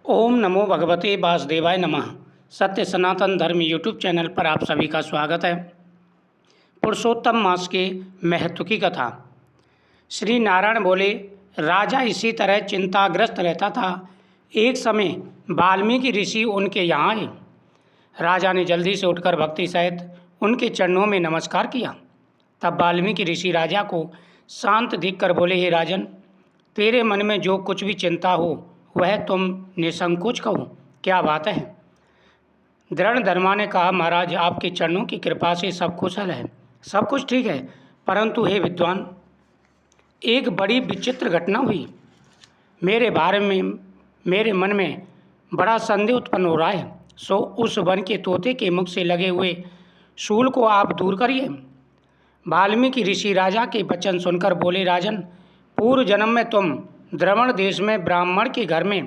ओम नमो भगवते वासुदेवाय नमः। सत्य सनातन धर्म यूट्यूब चैनल पर आप सभी का स्वागत है। पुरुषोत्तम मास के महत्व की कथा। श्री नारायण बोले, राजा इसी तरह चिंताग्रस्त रहता था। एक समय वाल्मीकि ऋषि उनके यहाँ आए। राजा ने जल्दी से उठकर भक्ति सहित उनके चरणों में नमस्कार किया। तब वाल्मीकि ऋषि राजा को शांत देखकर बोले, हे राजन, तेरे मन में जो कुछ भी चिंता हो वह तुम निसंकोच कहो, क्या बात है। धर्मा ने कहा, महाराज, आपके चरणों की कृपा से सब कुशल है, सब कुछ ठीक है, परंतु हे विद्वान, एक बड़ी विचित्र घटना हुई। मेरे बारे में मेरे मन में बड़ा संदेह उत्पन्न हो रहा है। सो उस वन के तोते के मुख से लगे हुए शूल को आप दूर करिए। वाल्मीकि ऋषि राजा के वचन सुनकर बोले, राजन, पूर्व जन्म में तुम द्रवण देश में ब्राह्मण के घर में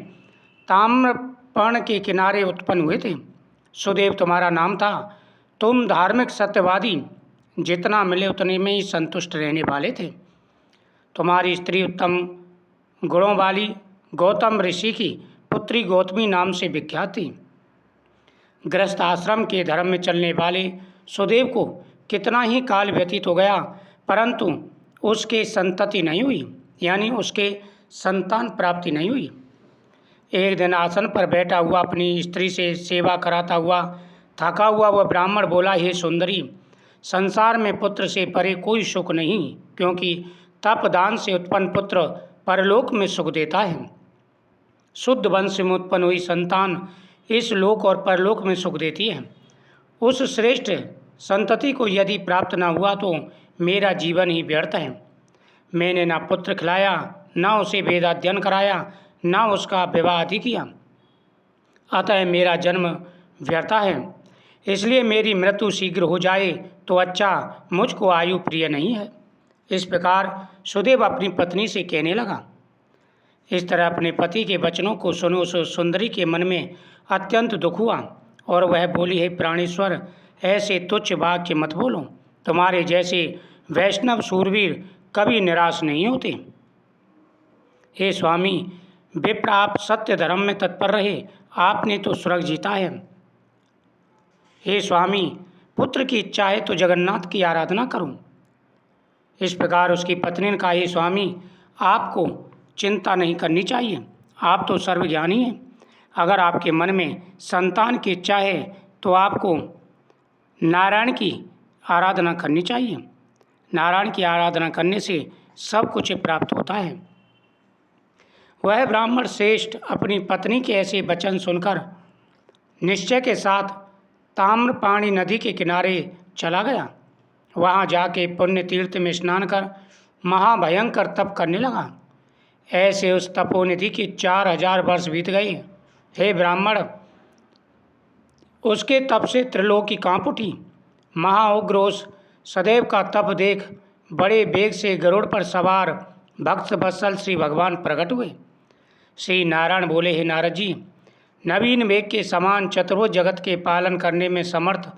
ताम्रपर्ण के किनारे उत्पन्न हुए थे। सुदेव तुम्हारा नाम था। तुम धार्मिक सत्यवादी, जितना मिले उतने में ही संतुष्ट रहने वाले थे। तुम्हारी स्त्री उत्तम गुणों वाली गौतम ऋषि की पुत्री गौतमी नाम से विख्यात थी। गृहस्थ आश्रम के धर्म में चलने वाले सुदेव को कितना ही काल व्यतीत हो गया, परंतु उसके संतति नहीं हुई, यानी उसके संतान प्राप्ति नहीं हुई। एक दिन आसन पर बैठा हुआ अपनी स्त्री से सेवा कराता हुआ थका हुआ वह ब्राह्मण बोला, हे सुंदरी, संसार में पुत्र से परे कोई सुख नहीं, क्योंकि तपदान से उत्पन्न पुत्र परलोक में सुख देता है। शुद्ध वंश में उत्पन्न हुई संतान इस लोक और परलोक में सुख देती है। उस श्रेष्ठ संतति को यदि प्राप्त न हुआ तो मेरा जीवन ही व्यर्थ है। मैंने ना पुत्र खिलाया, ना उसे वेदाध्ययन कराया, ना उसका विवाह आदि किया, अतः मेरा जन्म व्यर्थ है। इसलिए मेरी मृत्यु शीघ्र हो जाए तो अच्छा, मुझको आयु प्रिय नहीं है। इस प्रकार सुदेव अपनी पत्नी से कहने लगा। इस तरह अपने पति के वचनों को सुनो उस सुंदरी के मन में अत्यंत दुख हुआ और वह बोली, हे प्राणेश्वर, ऐसे तुच्छ वाक्य मत बोलो। तुम्हारे जैसे वैष्णव शूरवीर कभी निराश नहीं होते। हे स्वामी, विप्र आप सत्य धर्म में तत्पर रहे, आपने तो स्वर्ग जीता है। हे स्वामी, पुत्र की इच्छा है तो जगन्नाथ की आराधना करूं। इस प्रकार उसकी पत्नी ने कहा, हे स्वामी, आपको चिंता नहीं करनी चाहिए, आप तो सर्वज्ञानी हैं। अगर आपके मन में संतान की इच्छा है तो आपको नारायण की आराधना करनी चाहिए। नारायण की आराधना करने से सब कुछ प्राप्त होता है। वह ब्राह्मण श्रेष्ठ अपनी पत्नी के ऐसे वचन सुनकर निश्चय के साथ ताम्रपाणी नदी के किनारे चला गया। वहाँ जाके पुण्य तीर्थ में स्नान कर महाभयंकर तप करने लगा। ऐसे उस तपोनिधि के 4000 वर्ष बीत गए। हे ब्राह्मण, उसके तप से त्रिलोकी कांप उठी। महाउग्र उस सदैव का तप देख बड़े वेग से गरुड़ पर सवार भक्त वत्सल श्री भगवान प्रकट हुए। श्री नारायण बोले, हे नारद जी, नवीन मेघ के समान चतुर्भुज जगत के पालन करने में समर्थ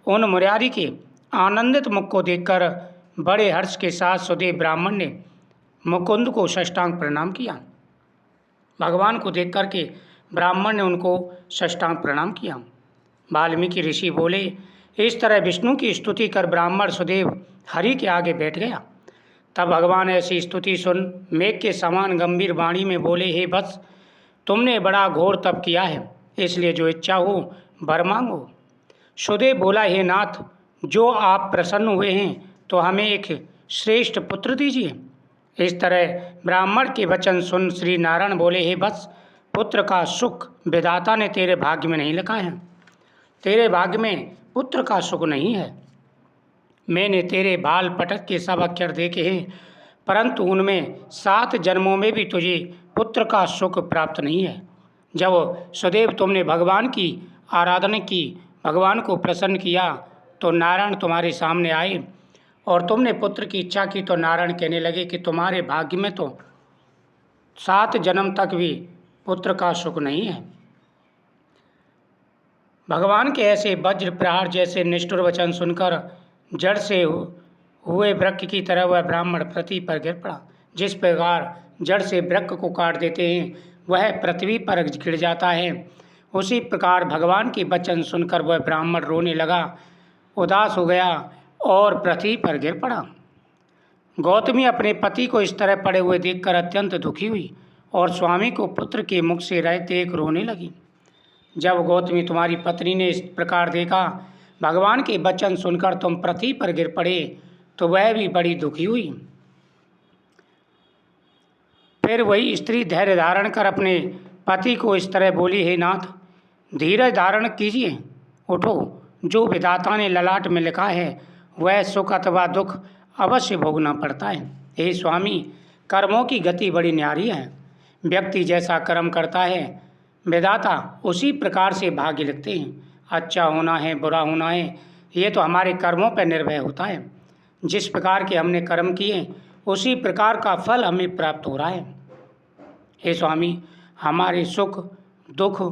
उन मुरारी के आनंदित मुख को देखकर बड़े हर्ष के साथ सुदेव ब्राह्मण ने मुकुंद को साष्टांग प्रणाम किया। भगवान को देख करके ब्राह्मण ने उनको साष्टांग प्रणाम किया। वाल्मीकि ऋषि बोले, इस तरह विष्णु की स्तुति कर ब्राह्मण सुदेव हरि के आगे बैठ गया। तब भगवान ऐसी स्तुति सुन मेघ के समान गंभीर वाणी में बोले, हे वत्स, तुमने बड़ा घोर तप किया है, इसलिए जो इच्छा हो वर मांगो। सुदेव बोला, हे नाथ, जो आप प्रसन्न हुए हैं तो हमें एक श्रेष्ठ पुत्र दीजिए। इस तरह ब्राह्मण के वचन सुन श्री नारायण बोले, हे वत्स, पुत्र का सुख विधाता ने तेरे भाग्य में नहीं लिखा है। तेरे भाग्य में पुत्र का सुख नहीं है। मैंने तेरे बाल पटक के सब अक्षर देखे हैं, परंतु उनमें 7 जन्मों में भी तुझे पुत्र का सुख प्राप्त नहीं है। जब सदैव तुमने भगवान की आराधना की, भगवान को प्रसन्न किया, तो नारायण तुम्हारे सामने आए और तुमने पुत्र की इच्छा की तो नारायण कहने लगे कि तुम्हारे भाग्य में तो 7 जन्म तक भी पुत्र का सुख नहीं है। भगवान के ऐसे वज्र प्रहार जैसे निष्ठुर वचन सुनकर जड़ से हुए वृक्ष की तरह वह ब्राह्मण पृथ्वी पर गिर पड़ा। जिस प्रकार जड़ से वृक्ष को काट देते हैं, वह पृथ्वी पर गिर जाता है। उसी प्रकार भगवान के वचन सुनकर वह ब्राह्मण रोने लगा, उदास हो गया और पृथ्वी पर गिर पड़ा। गौतमी अपने पति को इस तरह पड़े हुए देखकर अत्यंत दुखी हुई और स्वामी को पुत्र के मुख से रहित देख रोने लगी। जब गौतमी तुम्हारी पत्नी ने इस प्रकार देखा, भगवान के वचन सुनकर तुम पृथ्वी पर गिर पड़े, तो वह भी बड़ी दुखी हुई। फिर वही स्त्री धैर्य धारण कर अपने पति को इस तरह बोली, हे नाथ, धीरज धारण कीजिए, उठो। जो विधाता ने ललाट में लिखा है वह सुख अथवा दुख अवश्य भोगना पड़ता है। हे स्वामी, कर्मों की गति बड़ी न्यारी है। व्यक्ति जैसा कर्म करता है विधाता उसी प्रकार से भाग्य लिखते हैं। अच्छा होना है, बुरा होना है, ये तो हमारे कर्मों पर निर्भर होता है। जिस प्रकार के हमने कर्म किए उसी प्रकार का फल हमें प्राप्त हो रहा है। हे स्वामी, हमारे सुख दुख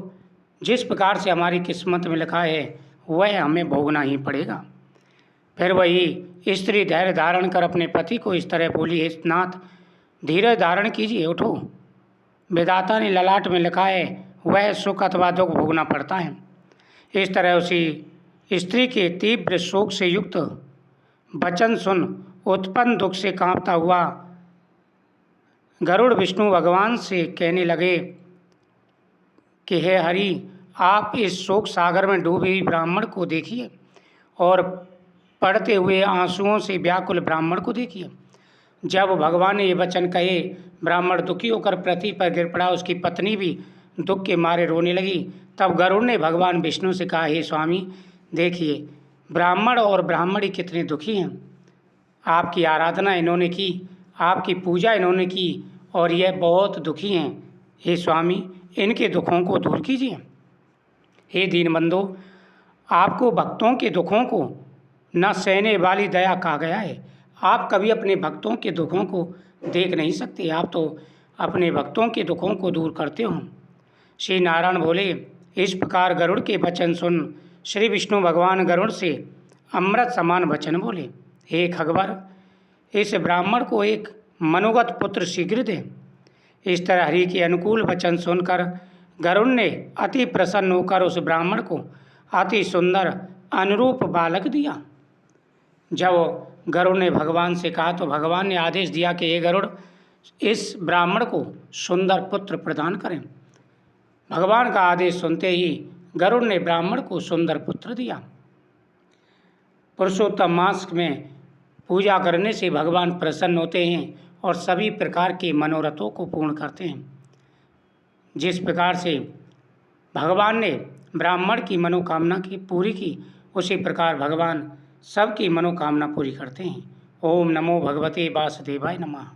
जिस प्रकार से हमारी किस्मत में लिखा है वह हमें भोगना ही पड़ेगा। फिर वही स्त्री धैर्य धारण कर अपने पति को इस तरह बोली, हे नाथ, धीरज धारण कीजिए, उठो। विधाता ने ललाट में लिखा है वह सुख अथवा दुख भोगना पड़ता है। इस तरह उसी स्त्री के तीव्र शोक से युक्त वचन सुन उत्पन्न दुख से कांपता हुआ गरुड़ विष्णु भगवान से कहने लगे कि हे हरि, आप इस शोक सागर में डूबे हुए ब्राह्मण को देखिए और पड़ते हुए आंसुओं से व्याकुल ब्राह्मण को देखिए। जब भगवान ने ये वचन कहे, ब्राह्मण दुखी होकर पृथ्वी पर गिर पड़ा। उसकी पत्नी भी दुख के मारे रोने लगी। तब गरुड़ ने भगवान विष्णु से कहा, हे स्वामी, देखिए ब्राह्मण और ब्राह्मणी कितने दुखी हैं। आपकी आराधना इन्होंने की, आपकी पूजा इन्होंने की और यह बहुत दुखी हैं। हे स्वामी, इनके दुखों को दूर कीजिए। हे दीनबंधो, आपको भक्तों के दुखों को न सहने वाली दया कहा गया है। आप कभी अपने भक्तों के दुखों को देख नहीं सकते, आप तो अपने भक्तों के दुखों को दूर करते हो। श्री नारायण बोले, इस प्रकार गरुड़ के वचन सुन श्री विष्णु भगवान गरुड़ से अमृत समान वचन बोले, हे खगवर, इस ब्राह्मण को एक मनोगत पुत्र शीघ्र दे। इस तरह हरि के अनुकूल वचन सुनकर गरुड़ ने अति प्रसन्न होकर उस ब्राह्मण को अति सुंदर अनुरूप बालक दिया। जब गरुड़ ने भगवान से कहा तो भगवान ने आदेश दिया कि हे गरुड़, इस ब्राह्मण को सुंदर पुत्र प्रदान करें। भगवान का आदेश सुनते ही गरुड़ ने ब्राह्मण को सुंदर पुत्र दिया। पुरुषोत्तम मास में पूजा करने से भगवान प्रसन्न होते हैं और सभी प्रकार के मनोरथों को पूर्ण करते हैं। जिस प्रकार से भगवान ने ब्राह्मण की मनोकामना की पूरी की, उसी प्रकार भगवान सबकी मनोकामना पूरी करते हैं। ओम नमो भगवते वासुदेवाय नमः।